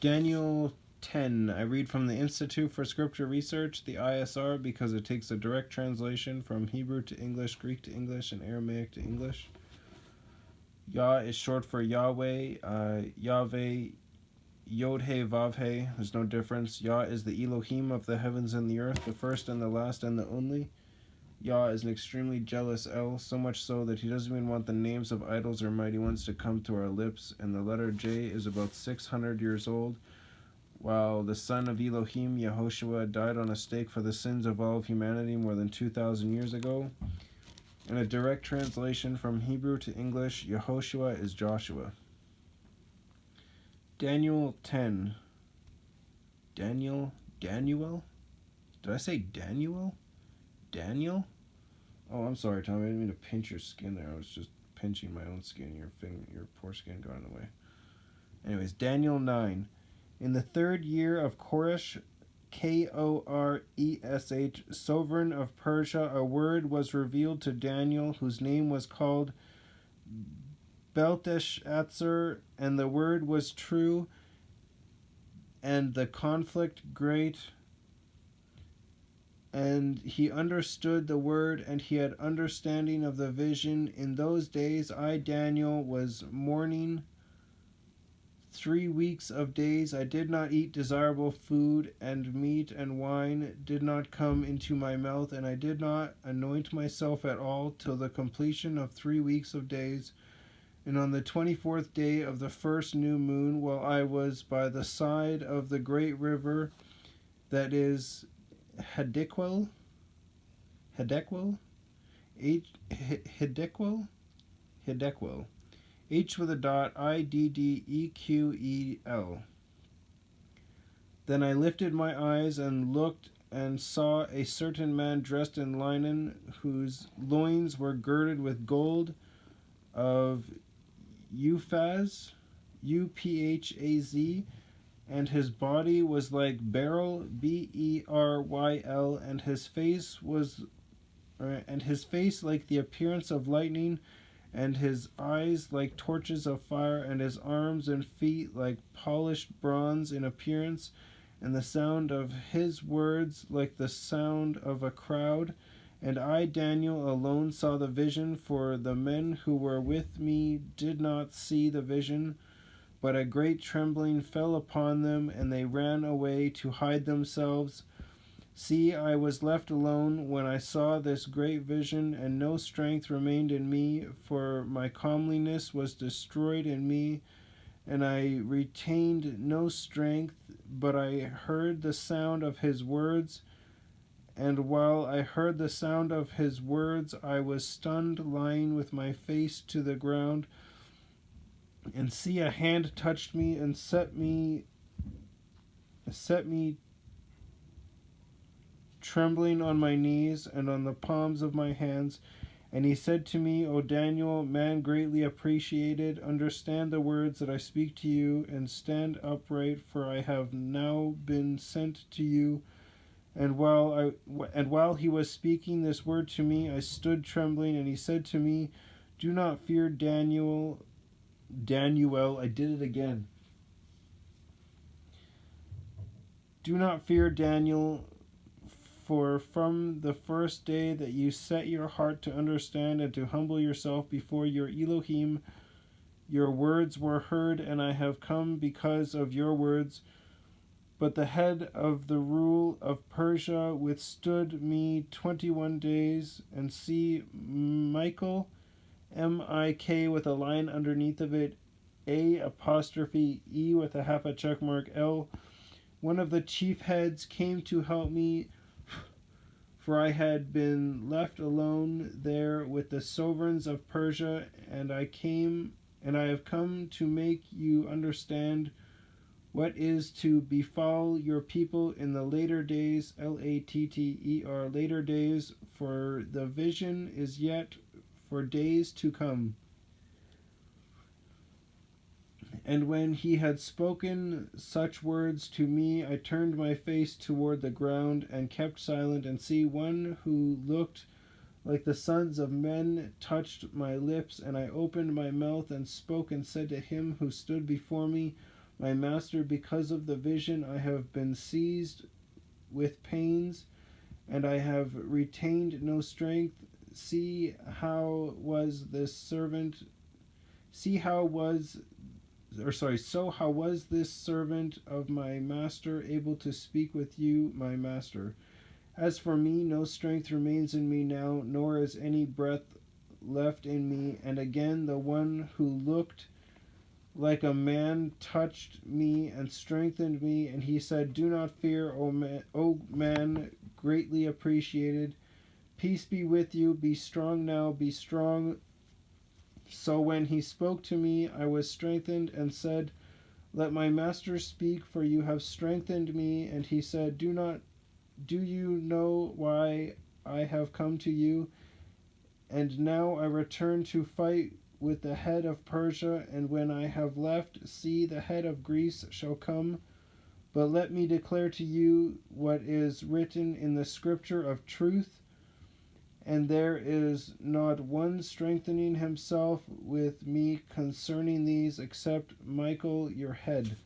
Daniel 10. I read from the Institute for Scripture Research, the ISR, because it takes a direct translation from Hebrew to English, Greek to English, and Aramaic to English. Yah is short for YahWeh. Yahweh, Yod-He, Vav-He. There's no difference. Yah is the Elohim of the heavens and the earth, the first and the last and the only. Yah is an extremely jealous El, so much so that he doesn't even want the names of idols or mighty ones to come to our lips. And the letter J is about 600 years old, while the son of Elohim, Yehoshua, died on a stake for the sins of all of humanity more than 2,000 years ago. In a direct translation from Hebrew to English, Yehoshua is Joshua. Daniel 10. Daniel? Did I say Daniel? Daniel? Oh, I'm sorry, Tom. I didn't mean to pinch your skin there. I was just pinching my own skin. Your poor skin got in the way. Anyways, Daniel 9. In the 3rd year of Koresh, Koresh, sovereign of Persia, a word was revealed to Daniel, whose name was called Belteshazzar, and the word was true, and the conflict great. And he understood the word, and he had understanding of the vision. In those days I, Daniel, was mourning 3 weeks of days. I did not eat desirable food, and meat and wine did not come into my mouth, and I did not anoint myself at all till the completion of 3 weeks of days. And on the 24th day of the first new moon, while I was by the side of the great river, that is Hiddekel, H with a dot, Iddequel. Then I lifted my eyes and looked and saw a certain man dressed in linen, whose loins were girded with gold of Uphaz, Uphaz, and his body was like beryl, Beryl, and his face like the appearance of lightning, and his eyes like torches of fire, and his arms and feet like polished bronze in appearance, and the sound of his words like the sound of a crowd. And I, Daniel, alone saw the vision, for the men who were with me did not see the vision. But a great trembling fell upon them, and they ran away to hide themselves. See, I was left alone when I saw this great vision, and no strength remained in me, for my comeliness was destroyed in me, and I retained no strength. But I heard the sound of his words, and while I heard the sound of his words, I was stunned, lying with my face to the ground. And see, a hand touched me and set me trembling on my knees and on the palms of my hands. And he said to me, O Daniel, man greatly appreciated, understand the words that I speak to you, and stand upright, for I have now been sent to you. And while he was speaking this word to me, I stood trembling, and he said to me, do not fear, Daniel, I did it again. Do not fear, Daniel, for from the first day that you set your heart to understand and to humble yourself before your Elohim, your words were heard, and I have come because of your words. But the head of the rule of Persia withstood me 21 days, and see, Michael, M-I-K with a line underneath of it, A''E with a half a check mark L. One of the chief heads came to help me, for I had been left alone there with the sovereigns of Persia, and I have come to make you understand what is to befall your people in the later days, Latter, later days, for the vision is yet for days to come. And when he had spoken such words to me, I turned my face toward the ground and kept silent, and see, one who looked like the sons of men touched my lips, and I opened my mouth and spoke and said to him who stood before me, My master, because of the vision I have been seized with pains, and I have retained no strength. See how was this servant see how was or sorry, so how was this servant of my master able to speak with you, my master? As for me, no strength remains in me now, nor is any breath left in me. And again, the one who looked like a man touched me and strengthened me, and he said, "Do not fear, O man greatly appreciated. Peace be with you. Be strong now. Be strong." So when he spoke to me, I was strengthened and said, "Let my master speak, for you have strengthened me." And he said, Do you know why I have come to you? And now I return to fight with the head of Persia, and when I have left, see, the head of Greece shall come. But let me declare to you what is written in the scripture of truth, and there is not one strengthening himself with me concerning these except Michael your head.